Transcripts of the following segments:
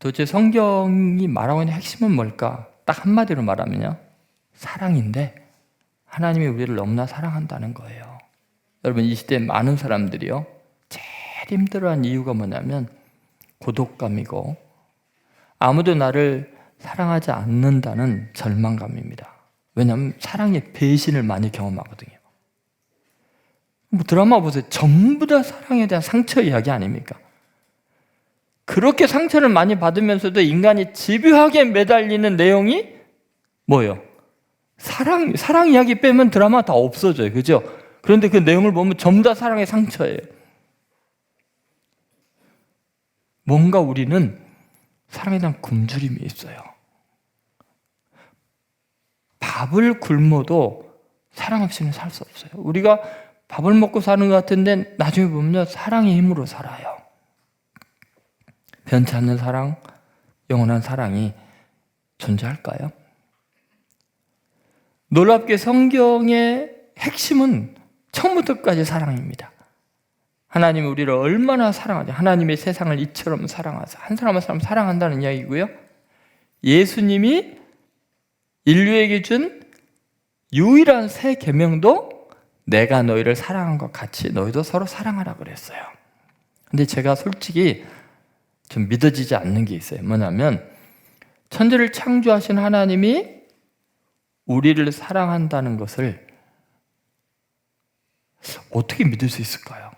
도대체 성경이 말하고 있는 핵심은 뭘까? 딱 한마디로 말하면요, 사랑인데 하나님이 우리를 너무나 사랑한다는 거예요. 여러분, 이 시대에 많은 사람들이요, 제일 힘들어하는 이유가 뭐냐면 고독감이고 아무도 나를 사랑하지 않는다는 절망감입니다. 왜냐하면 사랑의 배신을 많이 경험하거든요. 뭐 드라마 보세요. 전부 다 사랑에 대한 상처 이야기 아닙니까? 그렇게 상처를 많이 받으면서도 인간이 집요하게 매달리는 내용이 뭐예요? 사랑 이야기 빼면 드라마 다 없어져요. 그죠? 그런데 그 내용을 보면 전부 다 사랑의 상처예요. 뭔가 우리는 사랑에 대한 굶주림이 있어요. 밥을 굶어도 사랑 없이는 살 수 없어요. 우리가 밥을 먹고 사는 것 같은데 나중에 보면 사랑의 힘으로 살아요. 변치 않는 사랑, 영원한 사랑이 존재할까요? 놀랍게 성경의 핵심은 처음부터 끝까지 사랑입니다. 하나님이 우리를 얼마나 사랑하죠. 하나님의 세상을 이처럼 사랑하사. 한 사람 한 사람 사랑한다는 이야기고요. 예수님이 인류에게 준 유일한 새 계명도 내가 너희를 사랑한 것 같이 너희도 서로 사랑하라 그랬어요. 근데 제가 솔직히 좀 믿어지지 않는 게 있어요. 뭐냐면 천지를 창조하신 하나님이 우리를 사랑한다는 것을 어떻게 믿을 수 있을까요?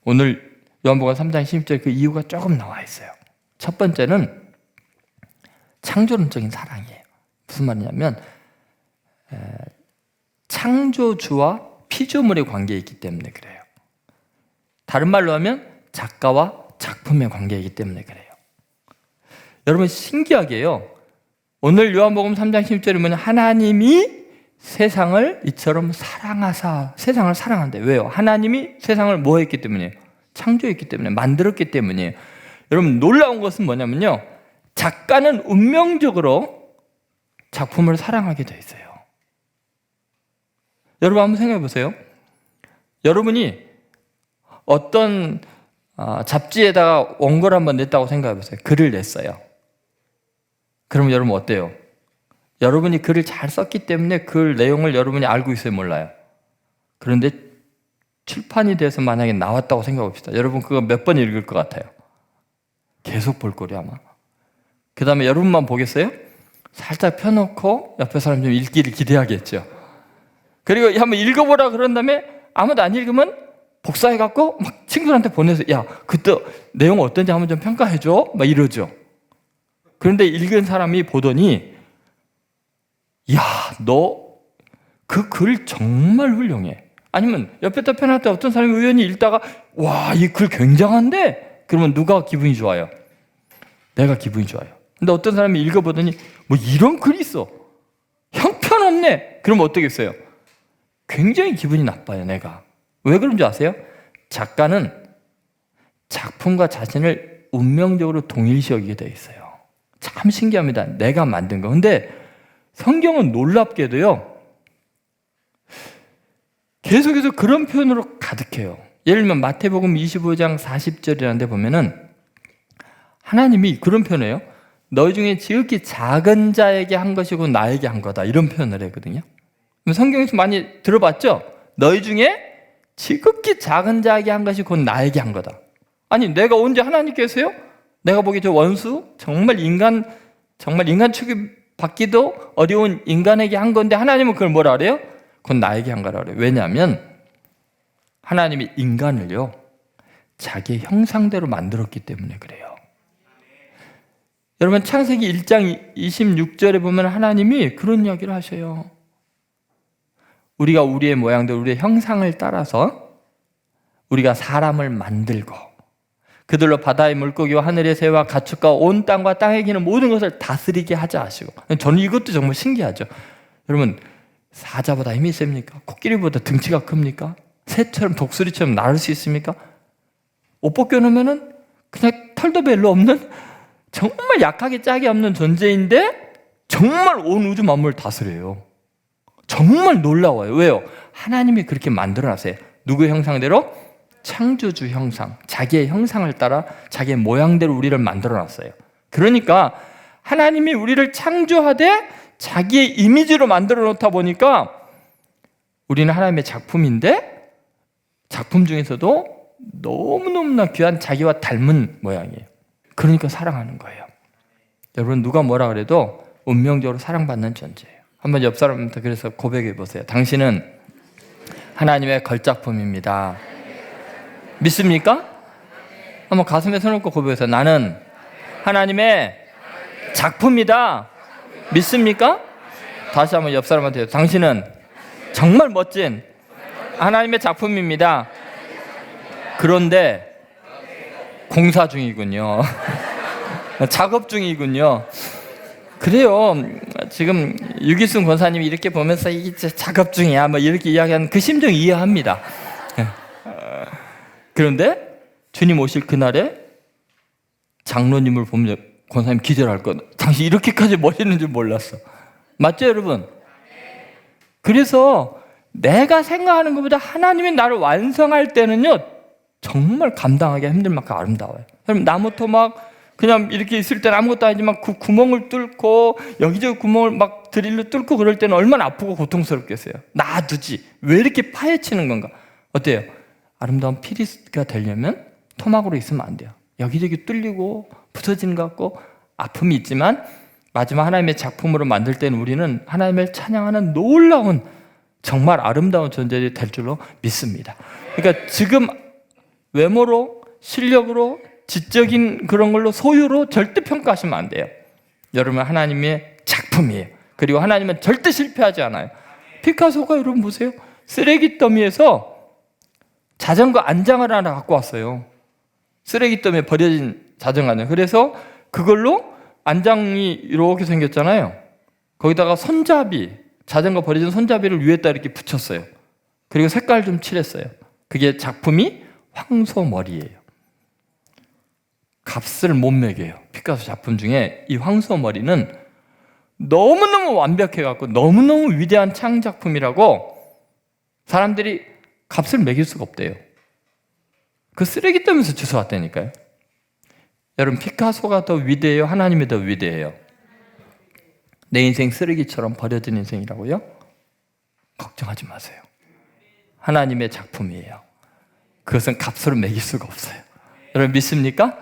오늘 요한복음 3장 16절 그 이유가 조금 나와 있어요. 첫 번째는 창조론적인 사랑이에요. 무슨 말이냐면 창조주와 피조물의 관계에 있기 때문에 그래요. 다른 말로 하면 작가와 작품의 관계이기 때문에 그래요. 여러분, 신기하게요, 오늘 요한복음 3장 10절에 보면 하나님이 세상을 이처럼 사랑하사, 세상을 사랑한대. 왜요? 하나님이 세상을 뭐 했기 때문이에요? 창조했기 때문에, 만들었기 때문이에요. 여러분, 놀라운 것은 뭐냐면요, 작가는 운명적으로 작품을 사랑하게 돼 있어요. 여러분 한번 생각해 보세요. 여러분이 어떤 잡지에다가 원고를 한번 냈다고 생각해 보세요. 글을 냈어요. 그럼 여러분 어때요? 여러분이 글을 잘 썼기 때문에 그 내용을 여러분이 알고 있어요, 몰라요? 그런데 출판이 돼서 만약에 나왔다고 생각해 봅시다. 여러분 그거 몇 번 읽을 것 같아요? 계속 볼 거예요, 아마. 그 다음에 여러분만 보겠어요? 살짝 펴놓고 옆에 사람 좀 읽기를 기대하겠죠. 그리고 한번 읽어보라 그런 다음에 아무도 안 읽으면 복사해갖고 막 친구들한테 보내서 야, 그때 내용 어떤지 한번 좀 평가해줘. 막 이러죠. 그런데 읽은 사람이 보더니 야, 너 그 글 정말 훌륭해. 아니면 옆에다 펴놨을 때 어떤 사람이 우연히 읽다가 와, 이 글 굉장한데? 그러면 누가 기분이 좋아요? 내가 기분이 좋아요. 근데 어떤 사람이 읽어보더니 뭐 이런 글이 있어. 형편없네. 그러면 어떻겠어요? 굉장히 기분이 나빠요, 내가. 왜 그런 줄 아세요? 작가는 작품과 자신을 운명적으로 동일시 여기게 돼 있어요. 참 신기합니다. 내가 만든 거. 근데 성경은 놀랍게도요, 계속해서 그런 표현으로 가득해요. 예를 들면 마태복음 25장 40절이라는 데 보면은 하나님이 그런 표현이에요. 너희 중에 지극히 작은 자에게 한 것이고 나에게 한 거다. 이런 표현을 했거든요. 성경에서 많이 들어봤죠? 너희 중에 지극히 작은 자에게 한 것이 곧 나에게 한 거다. 아니, 내가 언제 하나님께서요? 내가 보기에 저 원수, 정말 인간 취급받기도 어려운 인간에게 한 건데 하나님은 그걸 뭐라 그래요? 그건 나에게 한 거라 그래요. 왜냐하면 하나님이 인간을요, 자기의 형상대로 만들었기 때문에 그래요. 여러분, 창세기 1장 26절에 보면 하나님이 그런 이야기를 하셔요. 우리가 우리의 모양대로 우리의 형상을 따라서 우리가 사람을 만들고 그들로 바다의 물고기와 하늘의 새와 가축과 온 땅과 땅에 기는 모든 것을 다스리게 하자 하시고. 저는 이것도 정말 신기하죠. 여러분, 사자보다 힘이 셉니까? 코끼리보다 등치가 큽니까? 새처럼 독수리처럼 날을 수 있습니까? 옷 벗겨놓으면 그냥 털도 별로 없는 정말 약하게 짝이 없는 존재인데 정말 온 우주 만물을 다스려요. 정말 놀라워요. 왜요? 하나님이 그렇게 만들어놨어요. 누구의 형상대로? 창조주 형상, 자기의 형상을 따라 자기의 모양대로 우리를 만들어놨어요. 그러니까 하나님이 우리를 창조하되 자기의 이미지로 만들어 놓다 보니까 우리는 하나님의 작품인데 작품 중에서도 너무너무나 귀한 자기와 닮은 모양이에요. 그러니까 사랑하는 거예요. 여러분 누가 뭐라 그래도 운명적으로 사랑받는 존재예요. 한번 옆 사람한테 그래서 고백해 보세요. 당신은 하나님의 걸작품입니다. 믿습니까? 한번 가슴에 손 얹고 고백해서 나는 하나님의 작품이다. 믿습니까? 다시 한번 옆 사람한테 당신은 정말 멋진 하나님의 작품입니다. 그런데 공사 중이군요. 작업 중이군요. 그래요. 지금 유기순 권사님이 이렇게 보면서 이제 작업 중이야 뭐 이렇게 이야기하는 그 심정 이해합니다. 그런데 주님 오실 그날에 장로님을 보면 권사님 기절할 것. 당신 이렇게까지 멋있는 줄 몰랐어. 맞죠 여러분? 그래서 내가 생각하는 것보다 하나님이 나를 완성할 때는요 정말 감당하기 힘들 만큼 아름다워요. 그럼 나무토 막 그냥 이렇게 있을 때는 아무것도 아니지만 그 구멍을 뚫고 여기저기 구멍을 막 드릴로 뚫고 그럴 때는 얼마나 아프고 고통스럽겠어요. 놔두지 왜 이렇게 파헤치는 건가? 어때요? 아름다운 피리스가 되려면 토막으로 있으면 안 돼요. 여기저기 뚫리고 부서지는 것 같고 아픔이 있지만 마지막 하나님의 작품으로 만들 때는 우리는 하나님을 찬양하는 놀라운 정말 아름다운 존재들이 될 줄로 믿습니다. 그러니까 지금 외모로 실력으로 지적인 그런 걸로 소유로 절대 평가하시면 안 돼요. 여러분 하나님의 작품이에요. 그리고 하나님은 절대 실패하지 않아요. 피카소가 여러분 보세요. 쓰레기 더미에서 자전거 안장을 하나 갖고 왔어요. 쓰레기 더미에 버려진 자전거. 그래서 그걸로 안장이 이렇게 생겼잖아요. 거기다가 손잡이, 자전거 버려진 손잡이를 위에다 이렇게 붙였어요. 그리고 색깔 좀 칠했어요. 그게 작품이 황소머리예요. 값을 못 매겨요. 피카소 작품 중에 이 황소머리는 너무너무 완벽해갖고 너무너무 위대한 창작품이라고 사람들이 값을 매길 수가 없대요. 그 쓰레기 더미에서 주워왔다니까요. 여러분 피카소가 더 위대해요? 하나님이 더 위대해요? 내 인생 쓰레기처럼 버려진 인생이라고요? 걱정하지 마세요. 하나님의 작품이에요. 그것은 값으로 매길 수가 없어요. 여러분 믿습니까?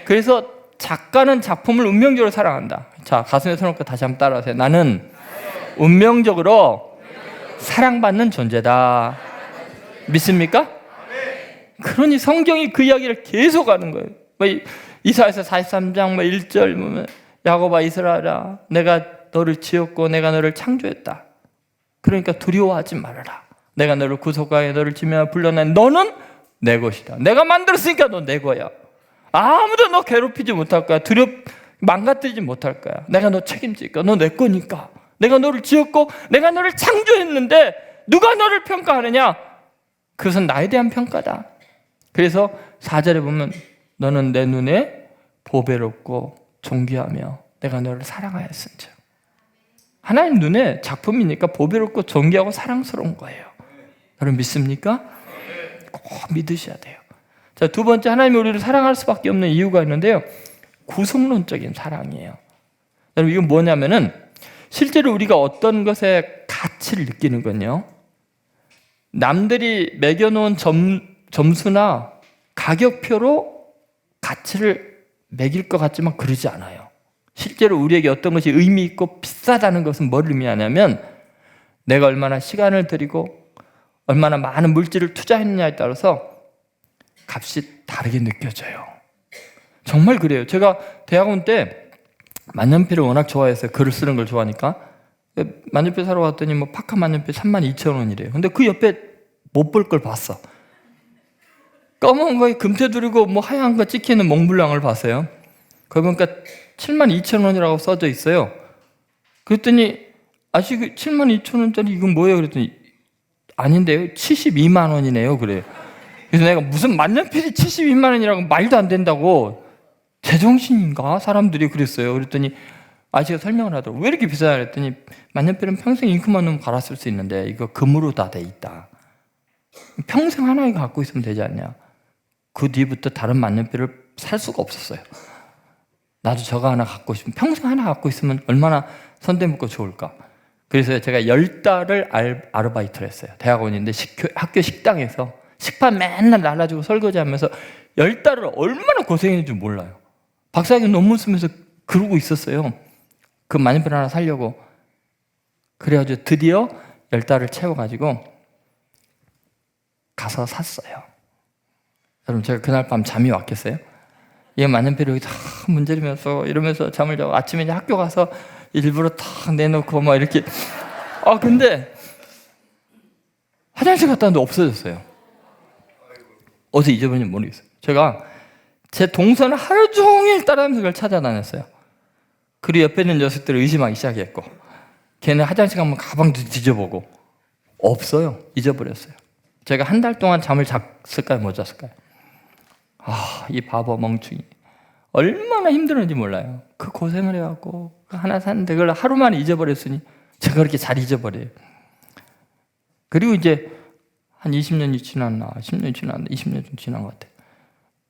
그래서 작가는 작품을 운명적으로 사랑한다. 자, 가슴에 손 얹고 다시 한번 따라하세요. 나는 운명적으로 사랑받는 존재다. 믿습니까? 그러니 성경이 그 이야기를 계속 하는 거예요. 이사야서 43장 1절 야곱아 이스라엘아 내가 너를 지었고 내가 너를 창조했다. 그러니까 두려워하지 말아라. 내가 너를 구속하여 너를 지명하여 불러낸 너는 내 것이다. 내가 만들었으니까 너 내 거야. 아무도 너 괴롭히지 못할 거야. 망가뜨리지 못할 거야. 내가 너 책임질 거야. 너 내 거니까. 내가 너를 지었고 내가 너를 창조했는데 누가 너를 평가하느냐? 그것은 나에 대한 평가다. 그래서 4절에 보면 너는 내 눈에 보배롭고 존귀하며 내가 너를 사랑하였은즉. 하나님 눈에 작품이니까 보배롭고 존귀하고 사랑스러운 거예요. 여러분 믿습니까? 꼭 믿으셔야 돼요. 자, 두 번째 하나님이 우리를 사랑할 수밖에 없는 이유가 있는데요. 구속론적인 사랑이에요. 여러분 이건 뭐냐면은 실제로 우리가 어떤 것에 가치를 느끼는 건요. 남들이 매겨놓은 점수나 가격표로 가치를 매길 것 같지만 그러지 않아요. 실제로 우리에게 어떤 것이 의미 있고 비싸다는 것은 뭘 의미하냐면 내가 얼마나 시간을 들이고 얼마나 많은 물질을 투자했느냐에 따라서 값이 다르게 느껴져요. 정말 그래요. 제가 대학원 때 만년필을 워낙 좋아해서 글을 쓰는 걸 좋아하니까 만년필 사러 갔더니 뭐 파카 만년필 32,000원이래요. 근데 그 옆에 못 볼 걸 봤어. 검은 거에 금테두리고 뭐 하얀 거 찍히는 몽블랑을 봤어요. 거기 보니까 72,000원이라고 써져 있어요. 그랬더니 아시 그 72,000원짜리 이건 뭐예요? 그랬더니 아닌데요. 72만 원이네요. 그래요. 그래서 내가 무슨 만년필이 72만 원이라고 말도 안 된다고 제정신인가? 사람들이 그랬어요. 그랬더니 아저씨가 설명을 하더라고요. 왜 이렇게 비싸냐 그랬더니 만년필은 평생 잉크만 넣으면 갈았을 수 있는데 이거 금으로 다 돼 있다. 평생 하나에 갖고 있으면 되지 않냐. 그 뒤부터 다른 만년필을 살 수가 없었어요. 나도 저거 하나 갖고 싶으면 평생 하나 갖고 있으면 얼마나 손대먹고 좋을까. 그래서 제가 10달을 아르바이트를 했어요. 대학원인데 학교 식당에서 식판 맨날 날라주고 설거지하면서 10달을 얼마나 고생했는지 몰라요. 박사학위 논문 쓰면서 그러고 있었어요. 그 만년필 하나 사려고. 그래가지고 드디어 10달을 채워가지고 가서 샀어요. 여러분, 제가 그날 밤 잠이 왔겠어요? 얘 만년필이 여기 다 문지르면서 이러면서 잠을 자고 아침에 이제 학교 가서 일부러 탁 내놓고 막 이렇게. 근데 화장실 갔다 왔는데 없어졌어요. 어디서 잊어버렸는지 모르겠어요. 제가 제 동선을 하루 종일 따라하면서 그걸 찾아다녔어요. 그리고 옆에 있는 녀석들을 의심하기 시작했고, 걔는 화장실 가면 가방도 뒤져보고 없어요. 잊어버렸어요. 제가 한 달 동안 잠을 잤을까요? 못 잤을까요? 이 바보 멍충이 얼마나 힘들었는지 몰라요. 그 고생을 해갖고 하나 샀는데 그걸 하루 만에 잊어버렸으니 제가 그렇게 잘 잊어버려요. 그리고 이제 한 20년이 지났나 10년이 지났나 20년 좀 지난 것 같아요.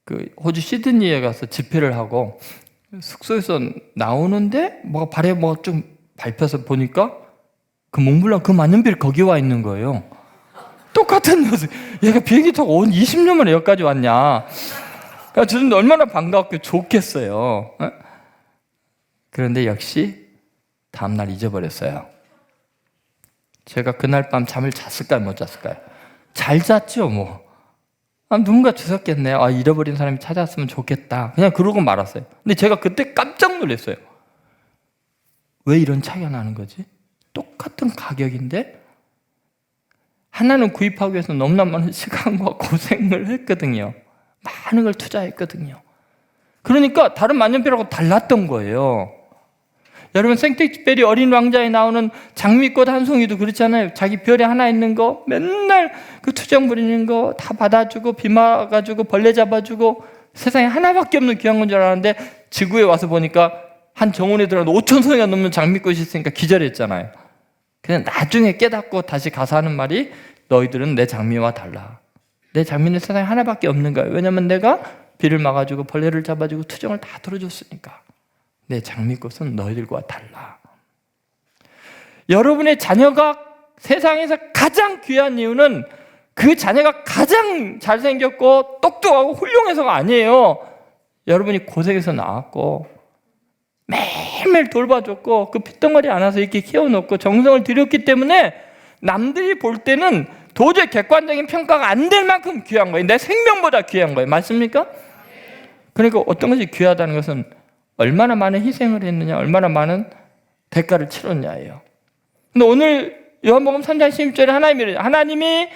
그 호주 시드니에 가서 집회를 하고 숙소에서 나오는데 뭐가 발에 뭐가 좀 밟혀서 보니까 그 몽블랑 그 만년필 거기 와 있는 거예요. 똑같은 녀석. 얘가 비행기 타고 온 20년 만에 여기까지 왔냐. 저는 얼마나 반갑고 좋겠어요. 그런데 역시 다음날 잊어버렸어요. 제가 그날 밤 잠을 잤을까요? 못 잤을까요? 잘 잤죠, 뭐. 누군가 주웠겠네. 잃어버린 사람이 찾았으면 좋겠다. 그냥 그러고 말았어요. 근데 제가 그때 깜짝 놀랐어요. 왜 이런 차이가 나는 거지? 똑같은 가격인데 하나는 구입하기 위해서 너무나 많은 시간과 고생을 했거든요. 많은 걸 투자했거든요. 그러니까 다른 만년필하고 달랐던 거예요. 여러분, 생텍쥐페리 어린 왕자에 나오는 장미꽃 한 송이도 그렇잖아요. 자기 별에 하나 있는 거 맨날 그 투정 부리는 거 다 받아주고 비 맞아주고 벌레 잡아주고 세상에 하나밖에 없는 귀한 건 줄 알았는데 지구에 와서 보니까 한 정원에 들어가도 5천 송이가 넘는 장미꽃이 있으니까 기절했잖아요. 그냥 나중에 깨닫고 다시 가서 하는 말이 너희들은 내 장미와 달라. 내 장미는 세상에 하나밖에 없는 거야. 왜냐면 내가 비를 막아주고 벌레를 잡아주고 투정을 다 들어줬으니까. 내 장미꽃은 너희들과 달라. 여러분의 자녀가 세상에서 가장 귀한 이유는 그 자녀가 가장 잘생겼고 똑똑하고 훌륭해서가 아니에요. 여러분이 고생해서 낳았고 매일매일 돌봐줬고 그 핏덩어리 안아서 이렇게 키워놓고 정성을 들였기 때문에 남들이 볼 때는 도저히 객관적인 평가가 안 될 만큼 귀한 거예요. 내 생명보다 귀한 거예요. 맞습니까? 그러니까 어떤 것이 귀하다는 것은 얼마나 많은 희생을 했느냐, 얼마나 많은 대가를 치렀냐예요. 근데 오늘 요한복음 3장 16절에 하나님이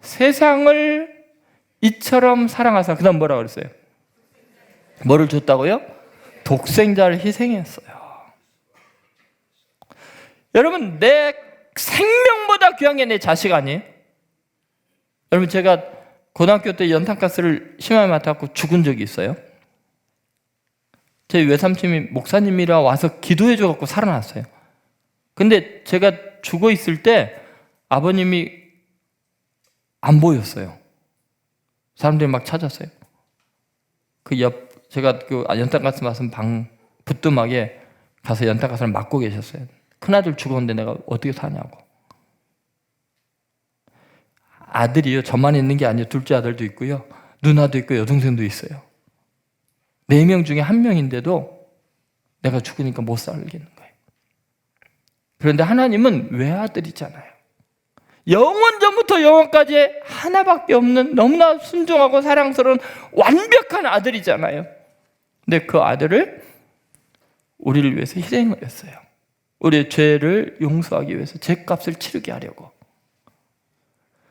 세상을 이처럼 사랑하사, 그 다음 뭐라고 그랬어요? 뭐를 줬다고요? 독생자를 희생했어요. 여러분, 내 생명보다 귀한 게 내 자식 아니에요? 여러분, 제가 고등학교 때 연탄가스를 심하게 맡아갖고 죽은 적이 있어요. 제 외삼촌이 목사님이라 와서 기도해줘갖고 살아났어요. 근데 제가 죽어 있을 때 아버님이 안 보였어요. 사람들이 막 찾았어요. 제가 그 연탄가스 맡은 방 부뚜막에 가서 연탄가스를 맡고 계셨어요. 큰아들 죽었는데 내가 어떻게 사냐고. 아들이요, 저만 있는 게 아니에요. 둘째 아들도 있고요, 누나도 있고 여동생도 있어요. 4명 중에 1명인데도 내가 죽으니까 못 살겠는 거예요. 그런데 하나님은 외아들이잖아요. 영원 전부터 영원까지 하나밖에 없는 너무나 순종하고 사랑스러운 완벽한 아들이잖아요. 근데 그 아들을 우리를 위해서 희생을 했어요. 우리의 죄를 용서하기 위해서 죄값을 치르게 하려고.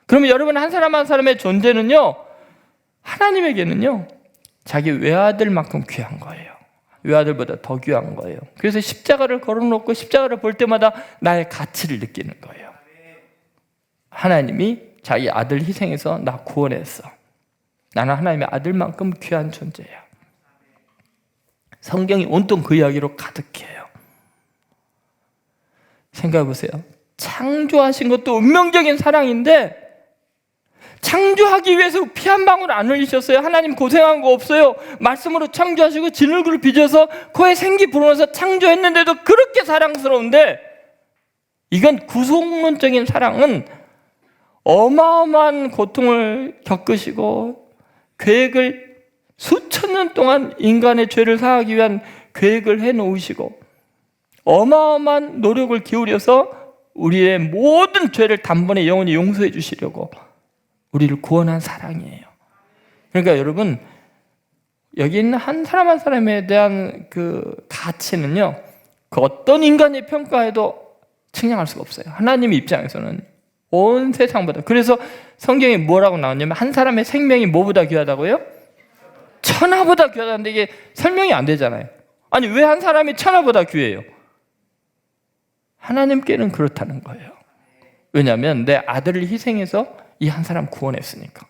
그러면 여러분, 한 사람 한 사람의 존재는요, 하나님에게는요 자기 외아들만큼 귀한 거예요. 외아들보다 더 귀한 거예요. 그래서 십자가를 걸어놓고 십자가를 볼 때마다 나의 가치를 느끼는 거예요. 하나님이 자기 아들 희생해서 나 구원했어. 나는 하나님의 아들만큼 귀한 존재야. 성경이 온통 그 이야기로 가득해요. 생각해 보세요. 창조하신 것도 운명적인 사랑인데 창조하기 위해서 피 한 방울 안 흘리셨어요? 하나님 고생한 거 없어요? 말씀으로 창조하시고 진흙으로 빚어서 코에 생기 불어넣어서 창조했는데도 그렇게 사랑스러운데, 이건 구속론적인 사랑은 어마어마한 고통을 겪으시고 계획을 수천 년 동안 인간의 죄를 사하기 위한 계획을 해놓으시고 어마어마한 노력을 기울여서 우리의 모든 죄를 단번에 영원히 용서해 주시려고 우리를 구원한 사랑이에요. 그러니까 여러분, 여기 있는 한 사람 한 사람에 대한 그 가치는요, 그 어떤 인간의 평가에도 측량할 수가 없어요. 하나님 입장에서는 온 세상보다. 그래서 성경에 뭐라고 나왔냐면 한 사람의 생명이 뭐보다 귀하다고요? 천하보다 귀하다는데 이게 설명이 안 되잖아요. 아니, 왜 한 사람이 천하보다 귀해요? 하나님께는 그렇다는 거예요. 왜냐하면 내 아들을 희생해서 이 한 사람 구원했으니까.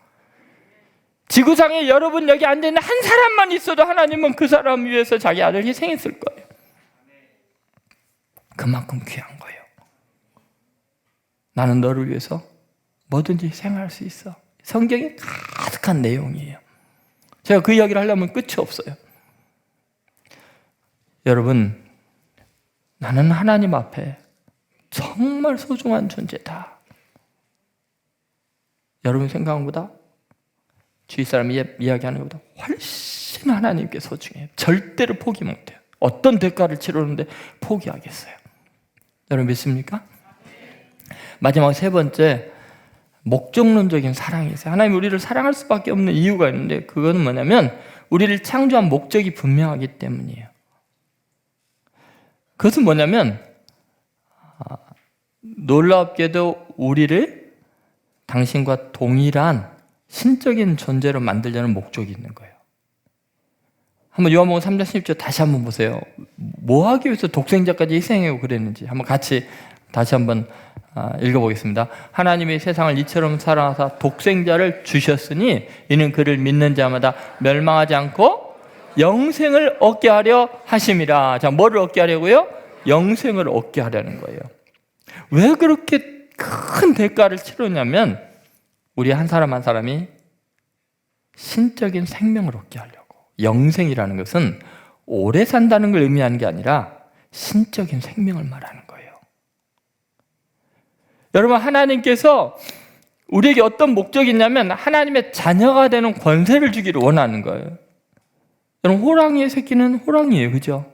지구상에 여러분 여기 앉아있는 한 사람만 있어도 하나님은 그 사람 위해서 자기 아들을 희생했을 거예요. 그만큼 귀한 거예요. 나는 너를 위해서 뭐든지 희생할 수 있어. 성경이 가득한 내용이에요. 제가 그 이야기를 하려면 끝이 없어요. 여러분, 나는 하나님 앞에 정말 소중한 존재다. 여러분 생각한 것보다, 주위 사람이 이야기하는 것보다 훨씬 하나님께 소중해요. 절대로 포기 못해요. 어떤 대가를 치르는데 포기하겠어요? 여러분 믿습니까? 마지막 세 번째, 목적론적인 사랑이 있어요. 하나님 우리를 사랑할 수밖에 없는 이유가 있는데, 그거는 뭐냐면 우리를 창조한 목적이 분명하기 때문이에요. 그것은 뭐냐면 놀랍게도 우리를 당신과 동일한 신적인 존재로 만들려는 목적이 있는 거예요. 한번 요한복음 3장 10절 다시 한번 보세요. 뭐 하기 위해서 독생자까지 희생하고 그랬는지 한번 같이 다시 한번 읽어보겠습니다. 하나님이 세상을 이처럼 사랑하사 독생자를 주셨으니 이는 그를 믿는 자마다 멸망하지 않고 영생을 얻게 하려 하심이라. 자, 뭐를 얻게 하려고요? 영생을 얻게 하려는 거예요. 왜 그렇게 큰 대가를 치르냐면 우리 한 사람 한 사람이 신적인 생명을 얻게 하려고. 영생이라는 것은 오래 산다는 걸 의미하는 게 아니라 신적인 생명을 말하는 거예요. 여러분, 하나님께서 우리에게 어떤 목적이 있냐면 하나님의 자녀가 되는 권세를 주기를 원하는 거예요. 여러분, 호랑이의 새끼는 호랑이에요. 그죠?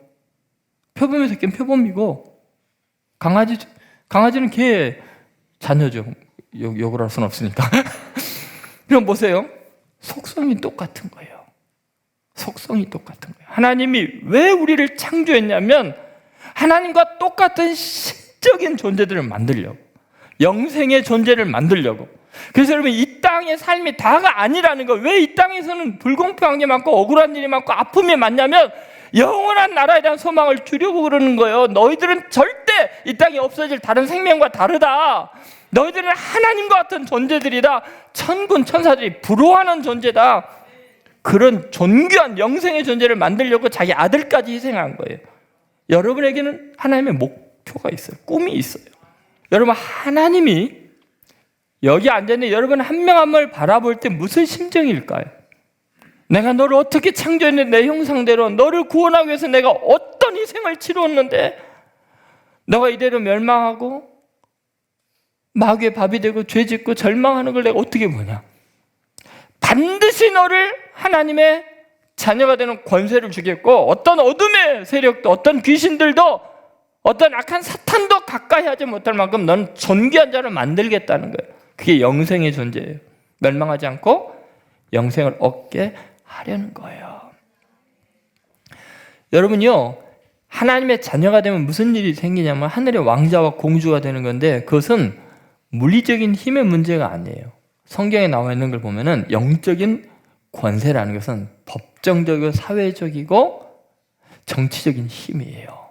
표범의 새끼는 표범이고 강아지는 개의 자녀죠. 욕을 할 수는 없으니까. 그럼 보세요. 속성이 똑같은 거예요. 속성이 똑같은 거예요. 하나님이 왜 우리를 창조했냐면 하나님과 똑같은 신적인 존재들을 만들려고, 영생의 존재를 만들려고. 그래서 여러분, 이 땅의 삶이 다가 아니라는 거예요. 왜 이 땅에서는 불공평한 게 많고 억울한 일이 많고 아픔이 많냐면 영원한 나라에 대한 소망을 주려고 그러는 거예요. 너희들은 절대 이 땅에 없어질 다른 생명과 다르다. 너희들은 하나님과 같은 존재들이다. 천군 천사들이 부러워하는 존재다. 그런 존귀한 영생의 존재를 만들려고 자기 아들까지 희생한 거예요. 여러분에게는 하나님의 목표가 있어요. 꿈이 있어요. 여러분, 하나님이 여기 앉아있는 여러분 한 명 한 명을 바라볼 때 무슨 심정일까요? 내가 너를 어떻게 창조했는데 내 형상대로 너를 구원하기 위해서 내가 어떤 희생을 치루었는데 너가 이대로 멸망하고 마귀의 밥이 되고 죄짓고 절망하는 걸 내가 어떻게 보냐. 반드시 너를 하나님의 자녀가 되는 권세를 주겠고 어떤 어둠의 세력도 어떤 귀신들도 어떤 악한 사탄도 가까이 하지 못할 만큼 넌 존귀한 자를 만들겠다는 거예요. 그게 영생의 존재예요. 멸망하지 않고 영생을 얻게 하려는 거예요. 여러분요, 하나님의 자녀가 되면 무슨 일이 생기냐면 하늘의 왕자와 공주가 되는 건데 그것은 물리적인 힘의 문제가 아니에요. 성경에 나와 있는 걸 보면은 영적인 권세라는 것은 법정적이고 사회적이고 정치적인 힘이에요.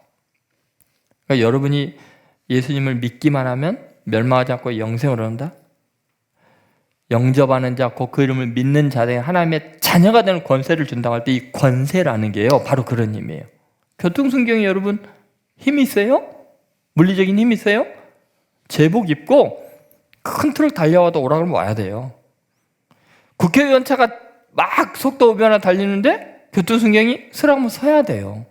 그러니까 여러분이 예수님을 믿기만 하면 멸망하지 않고 영생을 얻는다? 영접하는 자, 곧 그 이름을 믿는 자들에게 하나님의 자녀가 되는 권세를 준다고 할 때 이 권세라는 게요, 바로 그런 힘이에요. 교통순경이 여러분 힘이 있어요? 물리적인 힘이 있어요? 제복 입고 큰 트럭 달려와도 오라 그러면 와야 돼요. 국회의원 차가 막 속도 500나 달리는데 교통순경이 서라면 서야 돼요.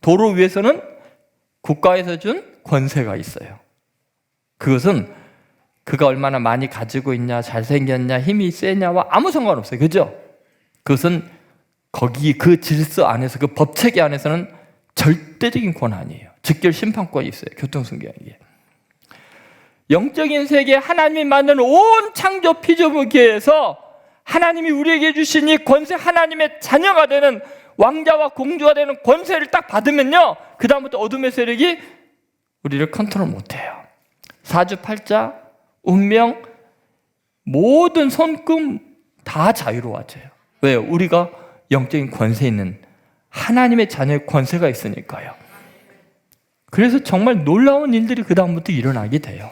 도로 위에서는 국가에서 준 권세가 있어요. 그것은 그가 얼마나 많이 가지고 있냐, 잘생겼냐, 힘이 세냐와 아무 상관없어요. 그죠? 그것은 거기 그 질서 안에서, 그 법체계 안에서는 절대적인 권한이에요. 직결 심판권이 있어요. 교통순경에게. 영적인 세계, 하나님이 만든 온 창조 피조물계에서 하나님이 우리에게 주신 이 권세, 하나님의 자녀가 되는, 왕자와 공주가 되는 권세를 딱 받으면요, 그 다음부터 어둠의 세력이 우리를 컨트롤 못해요. 사주팔자, 운명, 모든 손금 다 자유로워져요. 왜요? 우리가 영적인 권세 있는 하나님의 자녀의 권세가 있으니까요. 그래서 정말 놀라운 일들이 그 다음부터 일어나게 돼요.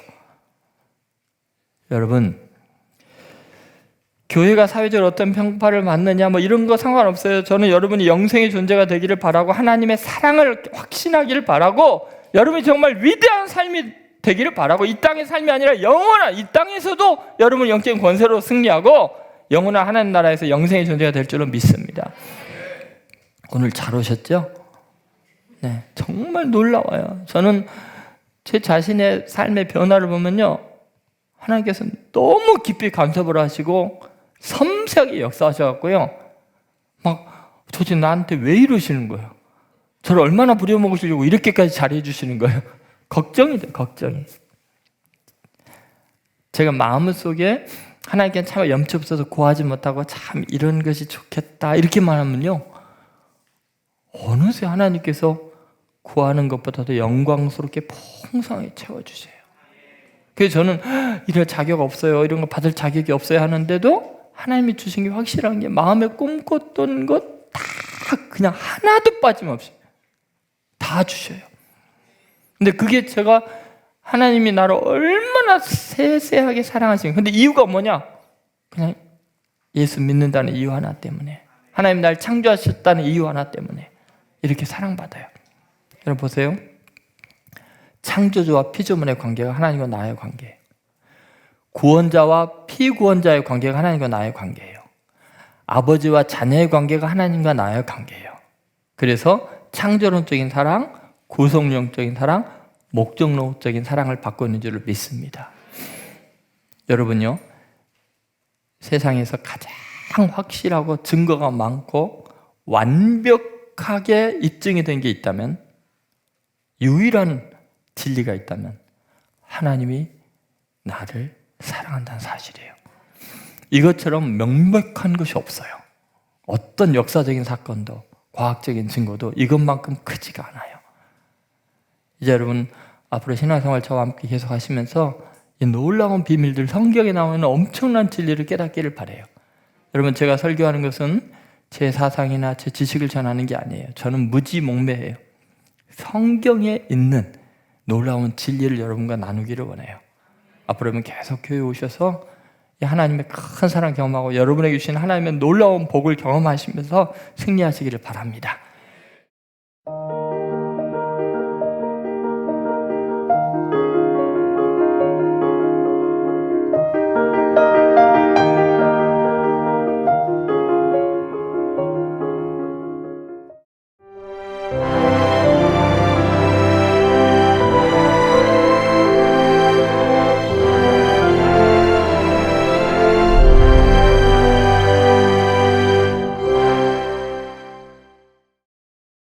여러분, 교회가 사회적으로 어떤 평가를 받느냐 뭐 이런 거 상관없어요. 저는 여러분이 영생의 존재가 되기를 바라고 하나님의 사랑을 확신하기를 바라고 여러분이 정말 위대한 삶이 되기를 바라고, 이 땅의 삶이 아니라 영원한, 이 땅에서도 여러분 영적인 권세로 승리하고 영원한 하나님 나라에서 영생의 존재가 될 줄로 믿습니다. 오늘 잘 오셨죠? 네, 정말 놀라워요. 저는 제 자신의 삶의 변화를 보면요, 하나님께서 너무 깊이 간섭을 하시고 섬세하게 역사하셔갖고요, 막 도대체 나한테 왜 이러시는 거예요? 저를 얼마나 부려먹으시려고 이렇게까지 잘해 주시는 거예요? 걱정이 돼요, 걱정이. 제가 마음속에 하나님께 참 염치 없어서 구하지 못하고 참 이런 것이 좋겠다 이렇게만 하면요, 어느새 하나님께서 구하는 것보다도 영광스럽게 풍성하게 채워주세요. 그래서 저는 이럴 자격 없어요, 이런 거 받을 자격이 없어요 하는데도 하나님이 주신 게 확실한 게 마음에 꿈꿨던 것 다 그냥 하나도 빠짐없이 다 주셔요. 근데 그게 제가 하나님이 나를 얼마나 세세하게 사랑하시는, 근데 이유가 뭐냐? 그냥 예수 믿는다는 이유 하나 때문에, 하나님 날 창조하셨다는 이유 하나 때문에 이렇게 사랑받아요. 여러분 보세요. 창조주와 피조물의 관계가 하나님과 나의 관계예요. 구원자와 피구원자의 관계가 하나님과 나의 관계예요. 아버지와 자녀의 관계가 하나님과 나의 관계예요. 그래서 창조론적인 사랑, 구속론적인 사랑, 목적론적인 사랑을 받고 있는 줄을 믿습니다. 여러분요, 세상에서 가장 확실하고 증거가 많고 완벽하게 입증이 된 게 있다면, 유일한 진리가 있다면 하나님이 나를 사랑한다는 사실이에요. 이것처럼 명백한 것이 없어요. 어떤 역사적인 사건도 과학적인 증거도 이것만큼 크지가 않아요. 이제 여러분 앞으로 신앙생활 저와 함께 계속 하시면서 이 놀라운 비밀들, 성경에 나오는 엄청난 진리를 깨닫기를 바라요. 여러분, 제가 설교하는 것은 제 사상이나 제 지식을 전하는 게 아니에요. 저는 무지몽매해요. 성경에 있는 놀라운 진리를 여러분과 나누기를 원해요. 앞으로 계속 교회에 오셔서 하나님의 큰 사랑 경험하고 여러분에게 주신 하나님의 놀라운 복을 경험하시면서 승리하시기를 바랍니다.